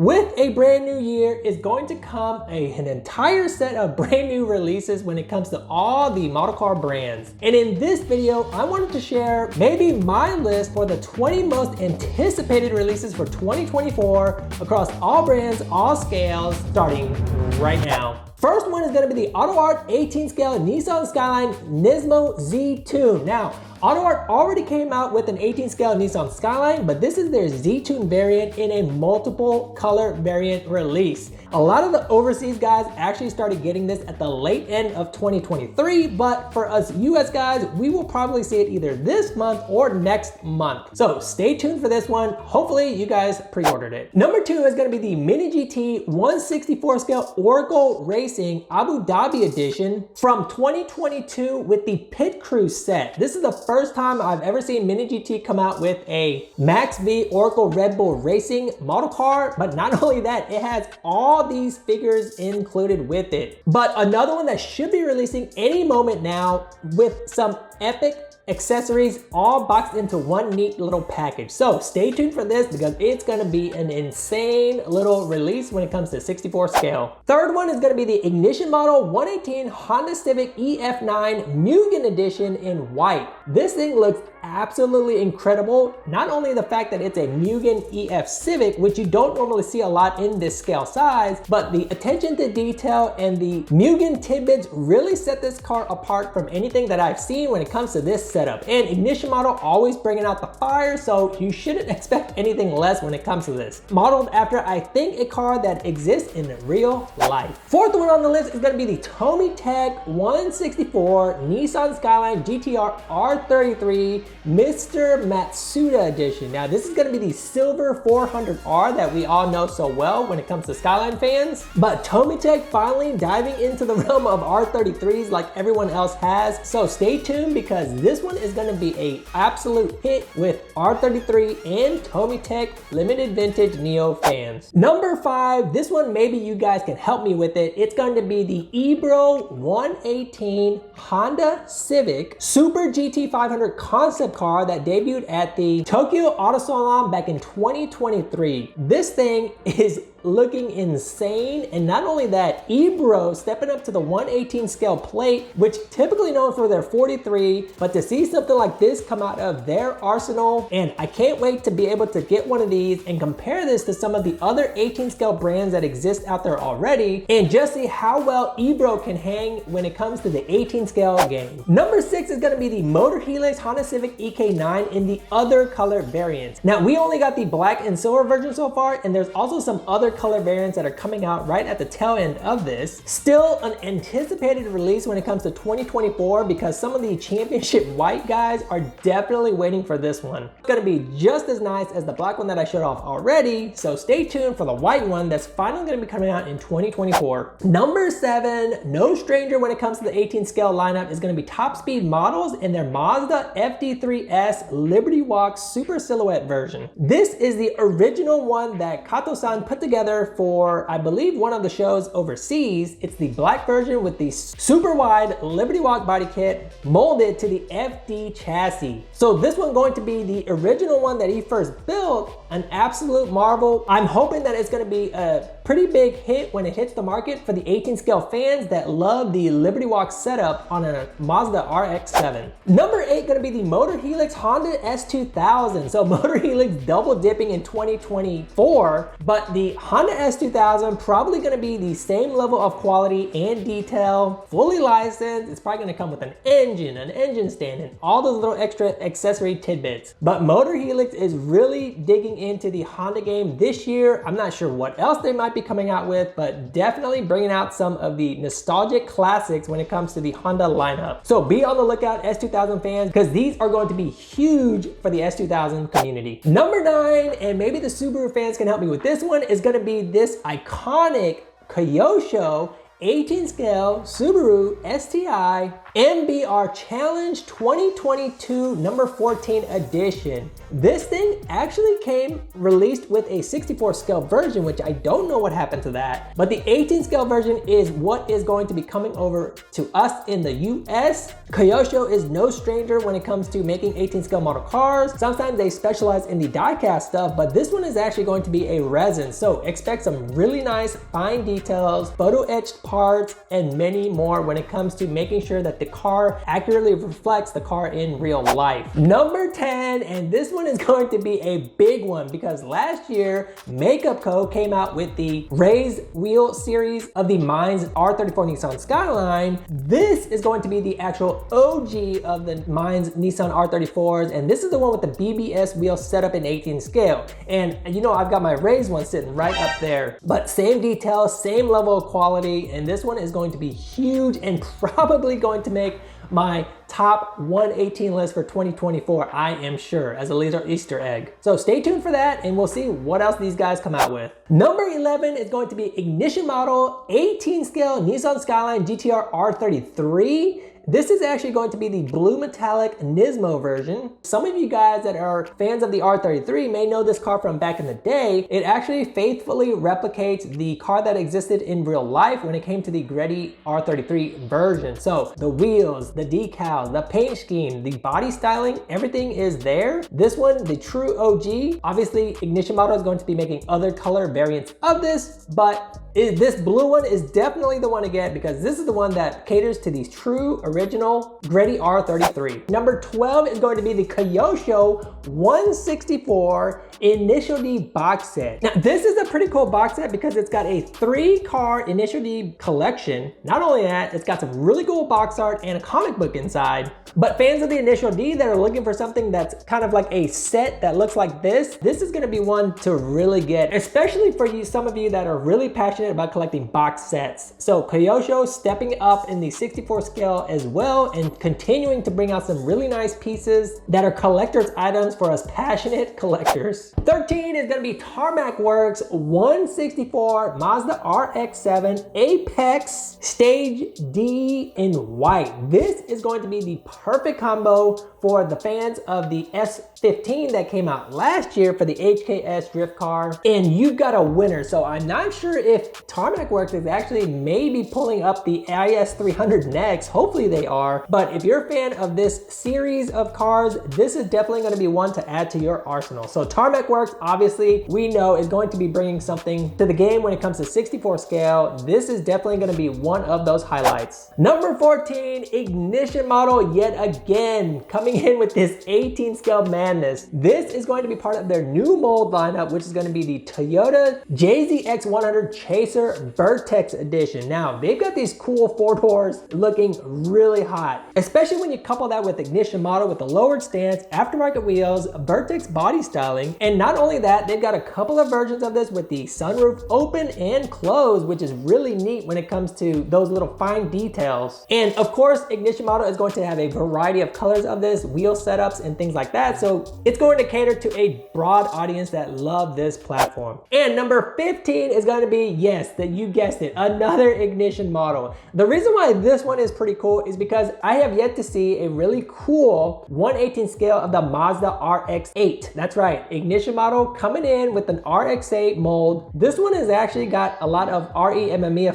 With a brand new year is going to come an entire set of brand new releases when it comes to all the model car brands. And in this video, I wanted to share maybe my list for the 20 most anticipated releases for 2024 across all brands, all scales, starting right now. First one is going to be the AutoArt 18 scale Nissan Skyline Nismo Ztune. Now, AutoArt already came out with an 18 scale Nissan Skyline, but this is their Ztune variant in a multiple color variant release. A lot of the overseas guys actually started getting this at the late end of 2023, but for us US guys, we will probably see it either this month or next month. So stay tuned for this one. Hopefully you guys pre-ordered it. Number 2 is going to be the Mini GT 164 scale Oracle Racing Abu Dhabi edition from 2022 with the Pit Crew set. This is the first time I've ever seen Mini GT come out with a Max V Oracle Red Bull Racing model car, but not only that, it has all these figures included with it. But another one that should be releasing any moment now with some epic accessories all boxed into one neat little package. So stay tuned for this because it's going to be an insane little release when it comes to 64 scale. Third one is going to be the Ignition Model 118 Honda Civic EF9 Mugen Edition in white. This thing looks absolutely incredible. Not only the fact that it's a Mugen EF Civic, which you don't normally see a lot in this scale size, but the attention to detail and the Mugen tidbits really set this car apart from anything that I've seen when it comes to this setup. And Ignition Model always bringing out the fire, so you shouldn't expect anything less when it comes to this. Modeled after, I think, a car that exists in real life. Fourth one on the list is going to be the Tomy Tech 164 Nissan Skyline GTR R33 Mr. Matsuda edition. Now this is going to be the silver 400R that we all know so well when it comes to Skyline fans, but Tomy Tech finally diving into the realm of R33s like everyone else has. So stay tuned because this one is going to be an absolute hit with R33 and Tomy Tech limited vintage Neo fans. Number 5, this one maybe you guys can help me with it. It's going to be the Ebro 118 Honda Civic Super GT 500 concept car that debuted at the Tokyo Auto Salon back in 2023. This thing is looking insane, and not only that, Ebro stepping up to the 118 scale plate, which typically known for their 43, but to see something like this come out of their arsenal, and I can't wait to be able to get one of these and compare this to some of the other 18 scale brands that exist out there already, and just see how well Ebro can hang when it comes to the 18 scale game. Number 6 is going to be the Motor Helix Honda Civic EK9 in the other color variants. Now we only got the black and silver version so far, and there's also some other color variants that are coming out right at the tail end of this. Still an anticipated release when it comes to 2024 because some of the championship white guys are definitely waiting for this one. It's going to be just as nice as the black one that I showed off already, so stay tuned for the white one that's finally going to be coming out in 2024. Number 7, no stranger when it comes to the 18 scale lineup, is going to be Top Speed Models in their Mazda FD3S Liberty Walk Super Silhouette version. This is the original one that Kato-san put together for, I believe, one of the shows overseas. It's the black version with the super wide Liberty Walk body kit molded to the FD chassis. So this one going to be the original one that he first built, an absolute marvel. I'm hoping that it's going to be a pretty big hit when it hits the market for the 18 scale fans that love the Liberty Walk setup on a Mazda RX-7. Number 8 going to be the Motor Helix Honda S2000. So Motor Helix double dipping in 2024, but the Honda S2000 probably going to be the same level of quality and detail, fully licensed. It's probably going to come with an engine stand, and all those little extra accessory tidbits. But Motor Helix is really digging into the Honda game this year. I'm not sure what else they might be coming out with, but definitely bringing out some of the nostalgic classics when it comes to the Honda lineup. So be on the lookout, S2000 fans, because these are going to be huge for the S2000 community. Number 9, and maybe the Subaru fans can help me with this one, is going to be this iconic Kyosho 18 scale Subaru STI MBR Challenge 2022 number 14 edition. This thing actually came released with a 64 scale version, which I don't know what happened to that, but the 18 scale version is what is going to be coming over to us in the US. Kyosho is no stranger when it comes to making 18 scale model cars. Sometimes they specialize in the die-cast stuff, but this one is actually going to be a resin. So expect some really nice fine details, photo etched parts, and many more when it comes to making sure that the car accurately reflects the car in real life. Number 10, and this one is going to be a big one because last year, Makeup Co came out with the raised wheel series of the Mines R34 Nissan Skyline. This is going to be the actual OG of the Mines Nissan R34s, and this is the one with the BBS wheel set up in 18 scale. And you know, I've got my raised one sitting right up there, but same details, same level of quality, and this one is going to be huge and probably going to make my top 118 list for 2024, I am sure, as a laser Easter egg. So stay tuned for that and we'll see what else these guys come out with. Number 11 is going to be ignition model 18 scale Nissan Skyline GTR R33. This is actually going to be the blue metallic Nismo version. Some of you guys that are fans of the R33 may know this car from back in the day. It actually faithfully replicates the car that existed in real life when it came to the gritty R33 version. So the wheels, the decals, the paint scheme, the body styling, everything is there. This one, the true OG, obviously Ignition Model is going to be making other color variants of this, but this blue one is definitely the one to get because this is the one that caters to these true original gritty R33. Number 12 is going to be the Kyosho 164 Initial D box set. Now this is a pretty cool box set because it's got a 3-car Initial D collection. Not only that, it's got some really cool box art and a comic book inside. But fans of the Initial D that are looking for something that's kind of like a set that looks like this is going to be one to really get, especially for you, some of you that are really passionate about collecting box sets. So Kyosho stepping up in the 64 scale as well and continuing to bring out some really nice pieces that are collector's items for us passionate collectors. 13 is going to be Tarmac Works 164 Mazda RX8 Apex Stage D in white. This is going to be the perfect combo for the fans of the S15 that came out last year for the HKS drift car, and you've got a winner. So I'm not sure if Tarmac Works is actually maybe pulling up the IS300 next. Hopefully they are, but if you're a fan of this series of cars, this is definitely going to be one to add to your arsenal. So Tarmac Works, obviously, we know is going to be bringing something to the game when it comes to 64 scale. This is definitely going to be one of those highlights. Number 14, Ignition Model yet again, coming in with this 18 scale madness. This is going to be part of their new mold lineup, which is going to be the Toyota JZX 100 Chaser Vertex Edition. Now, they've got these cool 4 doors looking really hot, especially when you couple that with Ignition Model with the lowered stance, aftermarket wheels, Vertex body styling, and not only that, they've got a couple of versions of this with the sunroof open and closed, which is really neat when it comes to those little fine details. And of course, Ignition Model is going to have a variety of colors of this, wheel setups and things like that. So it's going to cater to a broad audience that love this platform. And number 15 is going to be, yes, that you guessed it, another Ignition Model. The reason why this one is pretty cool is because I have yet to see a really cool 1/18 scale of the Mazda RX8. That's right, Ignition Model coming in with an RX8 mold. This one has actually got a lot of RE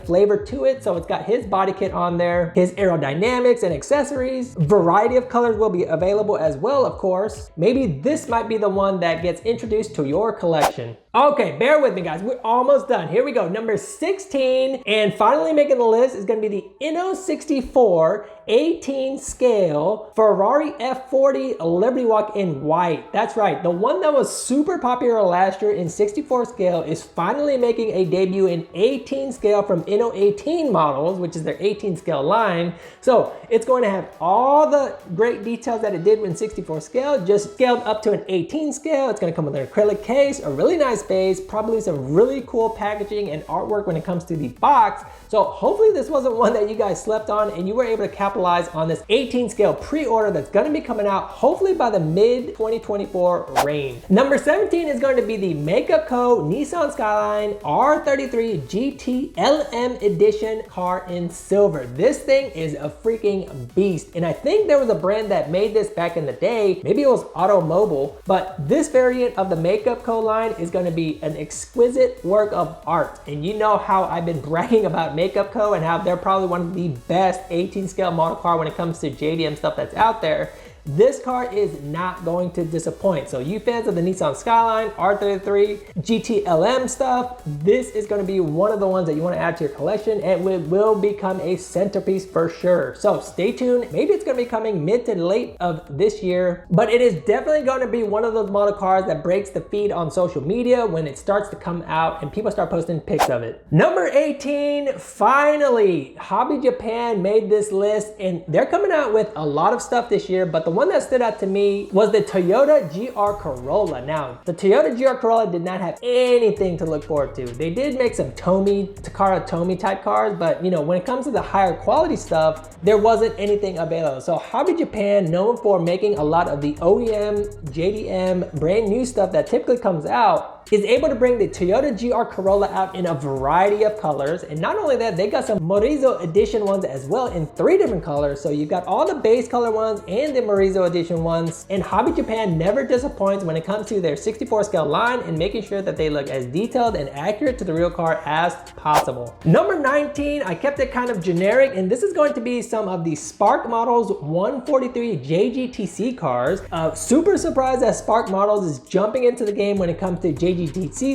flavor to it. So it's got his body kit on there, his aerodynamics and accessories. Variety of colors will be available as well, of course. Maybe this might be the one that gets introduced to your collection. Okay, bear with me guys, we're almost done. Here we go, number 16, and finally making the list is gonna be the In18 18 scale Ferrari F40 Liberty Walk in white. That's right, the one that was super popular last year in 64 scale is finally making a debut in 18 scale from In18 models, which is their 18 scale line. So it's going to have all the great details that it did in 64 scale, just scaled up to an 18 scale. It's gonna come with an acrylic case, a really nice phase, probably some really cool packaging and artwork when it comes to the box. So hopefully this wasn't one that you guys slept on and you were able to capitalize on this 18 scale pre-order that's gonna be coming out hopefully by the mid 2024 range. Number 17 is going to be the Makeup Co. Nissan Skyline R33 GT LM Edition car in silver. This thing is a freaking beast. And I think there was a brand that made this back in the day. Maybe it was Automobile, but this variant of the Makeup Co. line is going to be an exquisite work of art. And you know how I've been bragging about Makeup Co. and how they're probably one of the best 18 scale model car when it comes to JDM stuff that's out there. This car is not going to disappoint. So you fans of the Nissan Skyline R33 GT-LM stuff, this is going to be one of the ones that you want to add to your collection, and it will become a centerpiece for sure. So stay tuned. Maybe it's going to be coming mid to late of this year, but it is definitely going to be one of those model cars that breaks the feed on social media when it starts to come out and people start posting pics of it. Number 18, finally, Hobby Japan made this list, and they're coming out with a lot of stuff this year, but the one that stood out to me was the Toyota GR Corolla. Now, the Toyota GR Corolla did not have anything to look forward to. They did make some Takara Tomy type cars, but you know, when it comes to the higher quality stuff, there wasn't anything available. So Hobby Japan, known for making a lot of the OEM, JDM, brand new stuff that typically comes out, is able to bring the Toyota GR Corolla out in a variety of colors. And not only that, they got some Morizo edition ones as well in 3 different colors. So you've got all the base color ones and the Morizo edition ones. And Hobby Japan never disappoints when it comes to their 64 scale line and making sure that they look as detailed and accurate to the real car as possible. Number 19, I kept it kind of generic, and this is going to be some of the Spark Models 143 JGTC cars. Super surprised that Spark Models is jumping into the game when it comes to JGTC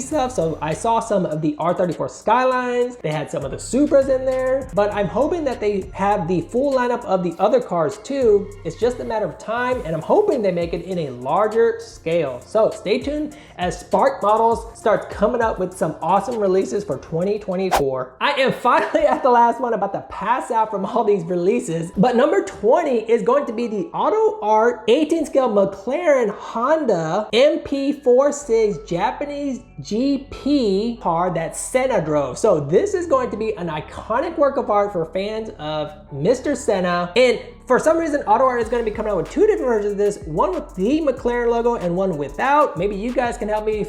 stuff. So I saw some of the R34 Skylines, they had some of the Supras in there, but I'm hoping that they have the full lineup of the other cars too. It's just a matter of time, and I'm hoping they make it in a larger scale. So stay tuned as Spark Models starts coming up with some awesome releases for 2024. I am finally at the last one, about to pass out from all these releases, but number 20 is going to be the Auto Art 18 scale McLaren Honda MP46 Japanese GP car that Senna drove. So this is going to be an iconic work of art for fans of Mr. Senna, and for some reason, Auto Art is going to be coming out with 2 different versions of this, one with the McLaren logo and one without. Maybe you guys can help me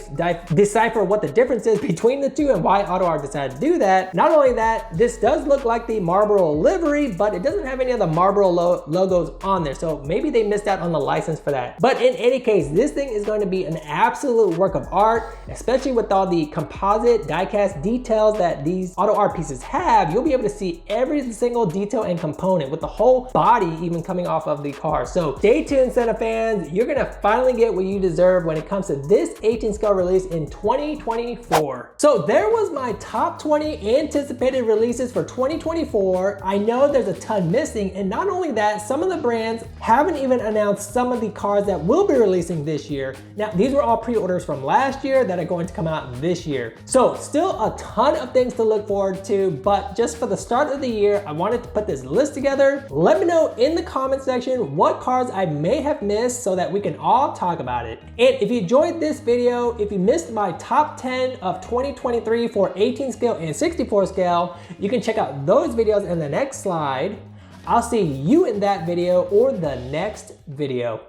decipher what the difference is between the two and why Auto Art decided to do that. Not only that, this does look like the Marlboro livery, but it doesn't have any of the Marlboro logos on there. So maybe they missed out on the license for that. But in any case, this thing is going to be an absolute work of art, especially with all the composite die-cast details that these Auto Art pieces have. You'll be able to see every single detail and component with the whole body even coming off of the car. So stay tuned, Senna fans. You're gonna finally get what you deserve when it comes to this 18 scale release in 2024. So there was my top 20 anticipated releases for 2024. I know there's a ton missing, and not only that, some of the brands haven't even announced some of the cars that will be releasing this year. Now, these were all pre-orders from last year that are going to come out this year. So still a ton of things to look forward to, but just for the start of the year, I wanted to put this list together. Let me know in the comment section what cars I may have missed so that we can all talk about it. And if you enjoyed this video, if you missed my top 10 of 2023 for 18 scale and 64 scale, you can check out those videos in the next slide. I'll see you in that video or the next video.